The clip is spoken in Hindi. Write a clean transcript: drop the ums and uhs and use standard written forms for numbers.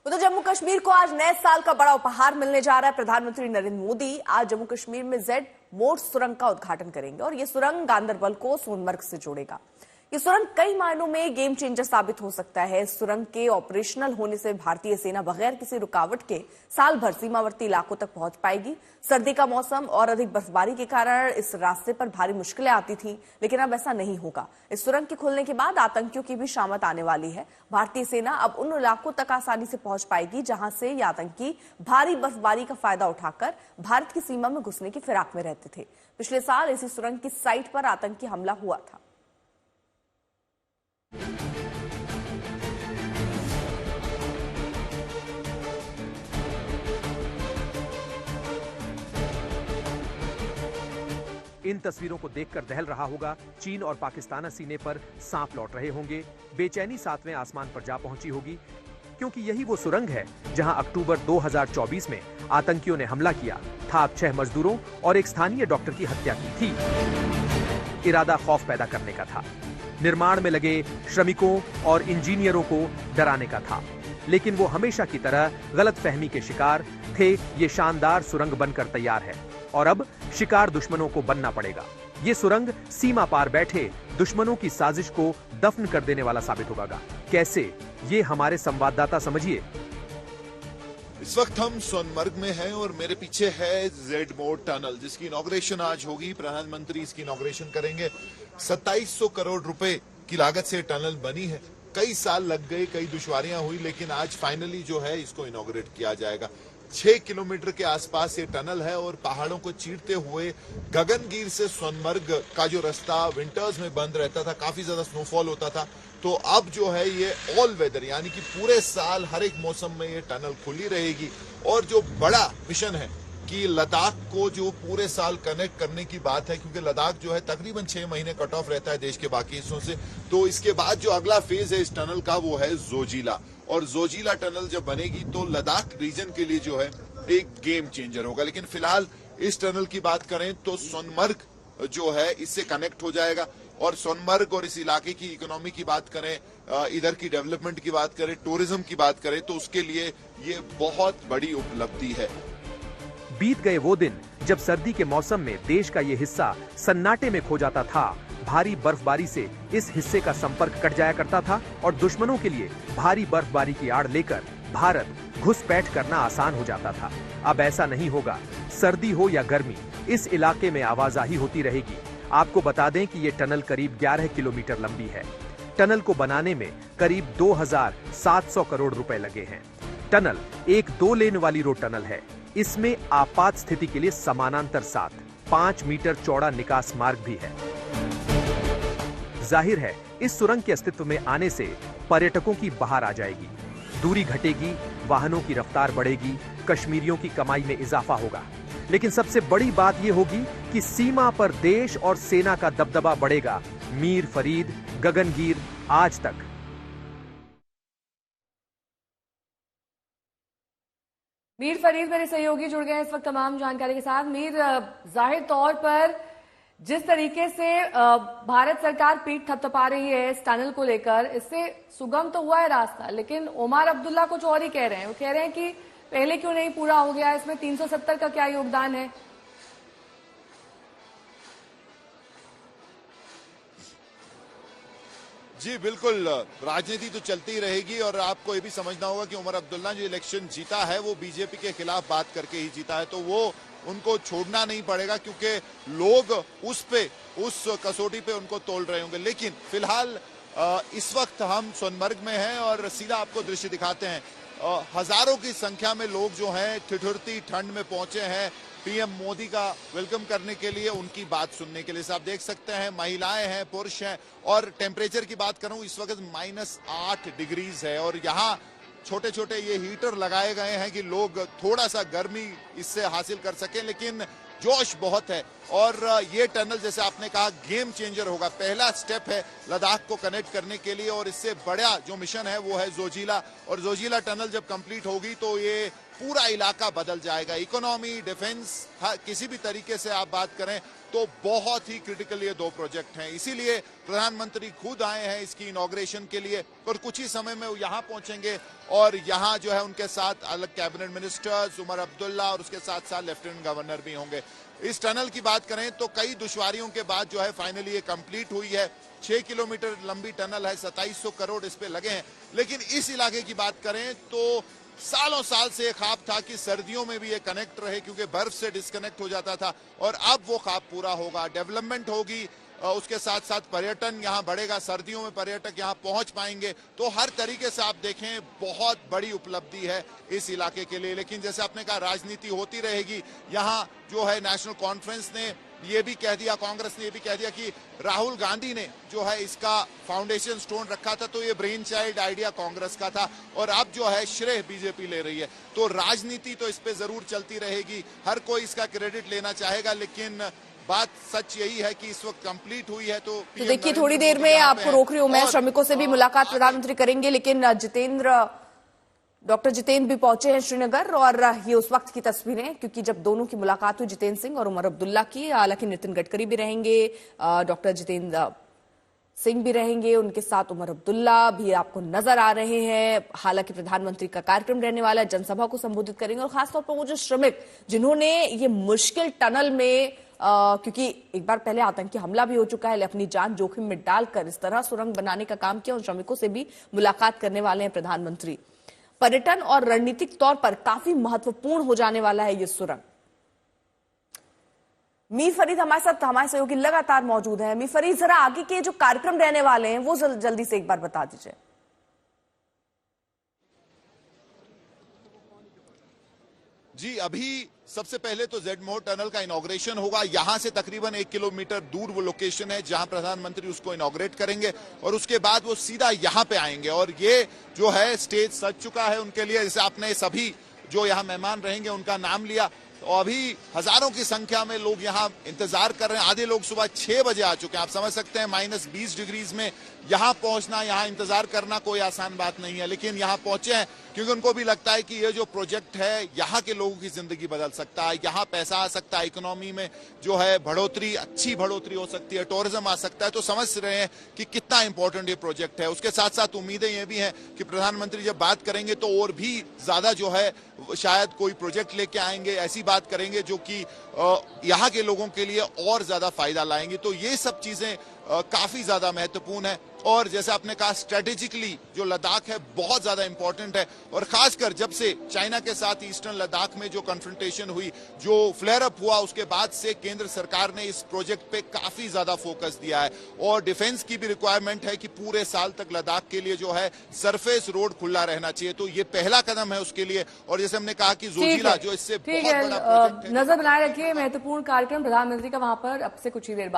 उधर जम्मू कश्मीर को आज नए साल का बड़ा उपहार मिलने जा रहा है। प्रधानमंत्री नरेंद्र मोदी आज जम्मू कश्मीर में जेड मोड सुरंग का उद्घाटन करेंगे और ये सुरंग गांदरबल को सोनमर्ग से जोड़ेगा। ये सुरंग कई मायनों में गेम चेंजर साबित हो सकता है। इस सुरंग के ऑपरेशनल होने से भारतीय सेना बगैर किसी रुकावट के साल भर सीमावर्ती इलाकों तक पहुंच पाएगी। सर्दी का मौसम और अधिक बर्फबारी के कारण इस रास्ते पर भारी मुश्किलें आती थी, लेकिन अब ऐसा नहीं होगा। इस सुरंग के खुलने के बाद आतंकियों की भी शामत आने वाली है। भारतीय सेना अब उन इलाकों तक आसानी से पहुंच पाएगी जहां से ये आतंकी भारी बर्फबारी का फायदा उठाकर भारत की सीमा में घुसने की फिराक में रहते थे। पिछले साल इसी सुरंग की साइट पर आतंकी हमला हुआ था। इन तस्वीरों को देखकर दहल रहा होगा चीन और पाकिस्तान सीने पर सांप लौट रहे होंगे। बेचैनी सातवें आसमान पर जा पहुंची होगी, क्योंकि यही वो सुरंग है जहां अक्टूबर 2024 में आतंकियों ने हमला किया था। 6 मजदूरों और एक स्थानीय डॉक्टर की हत्या की थी। इरादा खौफ पैदा करने का था, निर्माण में लगे श्रमिकों और इंजीनियरों को डराने का था, लेकिन वो हमेशा की तरह गलतफहमी के शिकार थे। ये शानदार सुरंग बनकर तैयार है और अब शिकार दुश्मनों को बनना पड़ेगा। ये सुरंग सीमा पार बैठे दुश्मनों की साजिश को दफन कर देने वाला साबित होगा। कैसे, ये हमारे संवाददाता समझिए। इस वक्त हम सोनमर्ग में हैं और मेरे पीछे है जेड मोड टनल, जिसकी इनॉग्रेशन आज होगी। प्रधानमंत्री इसकी इनॉग्रेशन करेंगे। 2700 करोड़ रुपए की लागत से टनल बनी है। कई साल लग गए, कई दुश्वारियां हुई, लेकिन आज फाइनली जो है इसको इनॉग्रेट किया जाएगा। 6 किलोमीटर के आसपास ये टनल है और पहाड़ों को चीरते हुए गगनगीर से सोनमर्ग का जो रास्ता विंटर्स में बंद रहता था, काफी ज्यादा स्नोफॉल होता था, तो अब जो है ये ऑल वेदर यानी कि पूरे साल हर एक मौसम में ये टनल खुली रहेगी। और जो बड़ा मिशन है कि लद्दाख को जो पूरे साल कनेक्ट करने की बात है, क्योंकि लद्दाख जो है तकरीबन 6 महीने कट ऑफ रहता है देश के बाकी हिस्सों से, तो इसके बाद जो अगला फेज है इस टनल का वो है जोजिला। और जोजिला टनल जब बनेगी तो लद्दाख रीजन के लिए जो है एक गेम चेंजर होगा। लेकिन फिलहाल इस टनल की बात करें तो सोनमर्ग जो है इससे कनेक्ट हो जाएगा। और सोनमर्ग और इस इलाके की इकोनॉमी की बात करें, इधर की डेवलपमेंट की बात करें, टूरिज्म की बात करें, तो उसके लिए ये बहुत बड़ी उपलब्धि है। बीत गए वो दिन जब सर्दी के मौसम में देश का ये हिस्सा सन्नाटे में खो जाता था। भारी बर्फबारी से इस हिस्से का संपर्क कट जाया करता था और दुश्मनों के लिए भारी बर्फबारी की आड़ लेकर भारत घुसपैठ करना आसान हो जाता था। अब ऐसा नहीं होगा। सर्दी हो या गर्मी, इस इलाके में आवाजाही होती रहेगी। आपको बता दें कि ये टनल करीब 11 किलोमीटर लंबी है। टनल को बनाने में करीब 2700 करोड़ रुपए लगे हैं। टनल एक 2 लेन वाली रोड टनल है। इसमें आपात स्थिति के लिए समानांतर साथ 5 मीटर चौड़ा निकास मार्ग भी है। जाहिर है इस सुरंग के अस्तित्व में आने से पर्यटकों की बहार आ जाएगी, दूरी घटेगी, वाहनों की रफ्तार बढ़ेगी, कश्मीरियों की कमाई में इजाफा होगा। लेकिन सबसे बड़ी बात यह होगी कि सीमा पर देश और सेना का दबदबा बढ़ेगा। मीर फरीद, गगनगीर, आज तक। मीर फरीद मेरे सहयोगी जुड़ गए हैं इस वक्त तमाम जानकारी के साथ। मीर, जाहिर तौर पर जिस तरीके से भारत सरकार पीठ थपथपा रही है इस टनल को लेकर, इससे सुगम तो हुआ है रास्ता, लेकिन ओमर अब्दुल्ला कुछ और ही कह रहे हैं। वो कह रहे हैं कि पहले क्यों नहीं पूरा हो गया, इसमें 370 का क्या योगदान है? जी बिल्कुल, राजनीति तो चलती रहेगी और आपको ये भी समझना होगा कि उमर अब्दुल्ला जो इलेक्शन जीता है वो बीजेपी के खिलाफ बात करके ही जीता है, तो वो उनको छोड़ना नहीं पड़ेगा, क्योंकि लोग उस कसौटी पे उनको तोल रहे होंगे। लेकिन फिलहाल इस वक्त हम सोनमर्ग में हैं और सीधा आपको दृश्य दिखाते हैं। हजारों की संख्या में लोग जो हैं ठिठुरती ठंड में पहुंचे हैं पीएम मोदी का वेलकम करने के लिए, उनकी बात सुनने के लिए। आप देख सकते हैं महिलाएं हैं, पुरुष हैं, और टेम्परेचर की बात करूं इस वक्त -8 डिग्रीज है और यहाँ छोटे छोटे ये हीटर लगाए गए हैं कि लोग थोड़ा सा गर्मी इससे हासिल कर सकें, लेकिन जोश बहुत है। और ये टनल जैसे आपने कहा गेम चेंजर होगा, पहला स्टेप है लद्दाख को कनेक्ट करने के लिए, और इससे बड़ा जो मिशन है वो है जोजिला। और जोजिला टनल जब कंप्लीट होगी तो ये पूरा इलाका बदल जाएगा। इकोनॉमी, डिफेंस, किसी भी तरीके से आप बात करें तो बहुत ही क्रिटिकल ये दो प्रोजेक्ट हैं। इसीलिए प्रधानमंत्री खुद आए हैं इसकी इनॉग्रेशन के लिए और कुछ ही समय में वो यहां पहुंचेंगे और यहां जो है उनके साथ अलग कैबिनेट मिनिस्टर्स, उमर अब्दुल्ला और उसके साथ साथ लेफ्टिनेंट गवर्नर भी होंगे। इस टनल की बात करें तो कई दुश्वारियों के बाद जो है फाइनली ये कंप्लीट हुई है। 6 किलोमीटर लंबी टनल है, 2700 करोड़ इस पे लगे हैं। लेकिन इस इलाके की बात करें तो सालों साल से ख्वाब था कि सर्दियों में भी ये कनेक्ट रहे, क्योंकि बर्फ से डिस्कनेक्ट हो जाता था और अब वो ख्वाब पूरा होगा। डेवलपमेंट होगी, उसके साथ साथ पर्यटन यहाँ बढ़ेगा, सर्दियों में पर्यटक यहाँ पहुंच पाएंगे। तो हर तरीके से आप देखें बहुत बड़ी उपलब्धि है इस इलाके के लिए। लेकिन जैसे आपने कहा राजनीति होती रहेगी। यहाँ जो है नेशनल कॉन्फ्रेंस ने ये भी कह दिया, कांग्रेस ने ये भी कह दिया कि राहुल गांधी ने जो है इसका फाउंडेशन स्टोन रखा था, तो ये ब्रेन चाइल्ड आइडिया कांग्रेस का था और अब जो है श्रेय बीजेपी ले रही है। तो राजनीति तो इस पे जरूर चलती रहेगी, हर कोई इसका क्रेडिट लेना चाहेगा। लेकिन बात सच यही है कि इस वक्त कंप्लीट हुई है। तो देखिए थोड़ी देर में आपको रोक रही हूं मैं, श्रमिकों से भी मुलाकात प्रधानमंत्री करेंगे। लेकिन डॉक्टर जितेंद्र भी पहुंचे हैं श्रीनगर और ये उस वक्त की तस्वीरें, क्योंकि जब दोनों की मुलाकात हुई जितेंद्र सिंह और उमर अब्दुल्ला की। हालांकि नितिन गडकरी भी रहेंगे, डॉक्टर जितेंद्र सिंह भी रहेंगे, उनके साथ उमर अब्दुल्ला भी आपको नजर आ रहे हैं। हालांकि प्रधानमंत्री का कार्यक्रम रहने वाला है, जनसभा को संबोधित करेंगे और खासतौर पर वो जो श्रमिक जिन्होंने ये मुश्किल टनल में क्योंकि एक बार पहले आतंकी हमला भी हो चुका है, अपनी जान जोखिम में डालकर इस तरह सुरंग बनाने का काम किया, उन श्रमिकों से भी मुलाकात करने वाले हैं प्रधानमंत्री। पर्यटन और रणनीतिक तौर पर काफी महत्वपूर्ण हो जाने वाला है ये सुरंग। मीर फरीद हमारे साथ, हमारे सहयोगी लगातार मौजूद हैं। मीर फरीद, जरा आगे के जो कार्यक्रम रहने वाले हैं वो जल्दी से एक बार बता दीजिए। जी, अभी सबसे पहले तो जेड मोड़ टनल का इनॉग्रेशन होगा। यहां से तकरीबन 1 किलोमीटर दूर वो लोकेशन है जहां प्रधानमंत्री उसको इनॉग्रेट करेंगे और उसके बाद वो सीधा यहां पे आएंगे। और ये जो है स्टेज सज चुका है उनके लिए। जैसे आपने सभी जो यहाँ मेहमान रहेंगे उनका नाम लिया, तो अभी हजारों की संख्या में लोग यहाँ इंतजार कर रहे हैं। आधे लोग सुबह 6 बजे आ चुके हैं। आप समझ सकते हैं -20 डिग्रीज में यहाँ पहुंचना, यहाँ इंतजार करना कोई आसान बात नहीं है। लेकिन यहाँ पहुंचे हैं क्योंकि उनको भी लगता है कि ये जो प्रोजेक्ट है यहाँ के लोगों की जिंदगी बदल सकता है, यहाँ पैसा आ सकता है, इकोनॉमी में जो है बढ़ोतरी, अच्छी बढ़ोतरी हो सकती है, टूरिज्म आ सकता है। तो समझ रहे हैं कि कितना इंपॉर्टेंट ये प्रोजेक्ट है। उसके साथ साथ उम्मीदें ये भी हैं कि प्रधानमंत्री जब बात करेंगे तो और भी ज्यादा जो है शायद कोई प्रोजेक्ट लेके आएंगे, ऐसी बात करेंगे जो कि यहाँ के लोगों के लिए और ज्यादा फायदा लाएंगे। तो ये सब चीजें काफी ज्यादा महत्वपूर्ण है। और जैसे आपने कहा स्ट्रेटेजिकली जो लद्दाख है बहुत ज्यादा इंपॉर्टेंट है। और खासकर जब से चाइना के साथ ईस्टर्न लद्दाख में जो कन्फ्रंटेशन हुई, जो फ्लेयर अप हुआ, उसके बाद से केंद्र सरकार ने इस प्रोजेक्ट पे काफी ज्यादा फोकस दिया है। और डिफेंस की भी रिक्वायरमेंट है कि पूरे साल तक लद्दाख के लिए जो है सरफेस रोड खुला रहना चाहिए। तो ये पहला कदम है उसके लिए। और जैसे हमने कहा कि जोजिला जो इससे बहुत बड़ा प्रोजेक्ट है, नजर बनाए रखिए, महत्वपूर्ण कार्यक्रम प्रधानमंत्री का वहां पर अब से कुछ ही देर बाद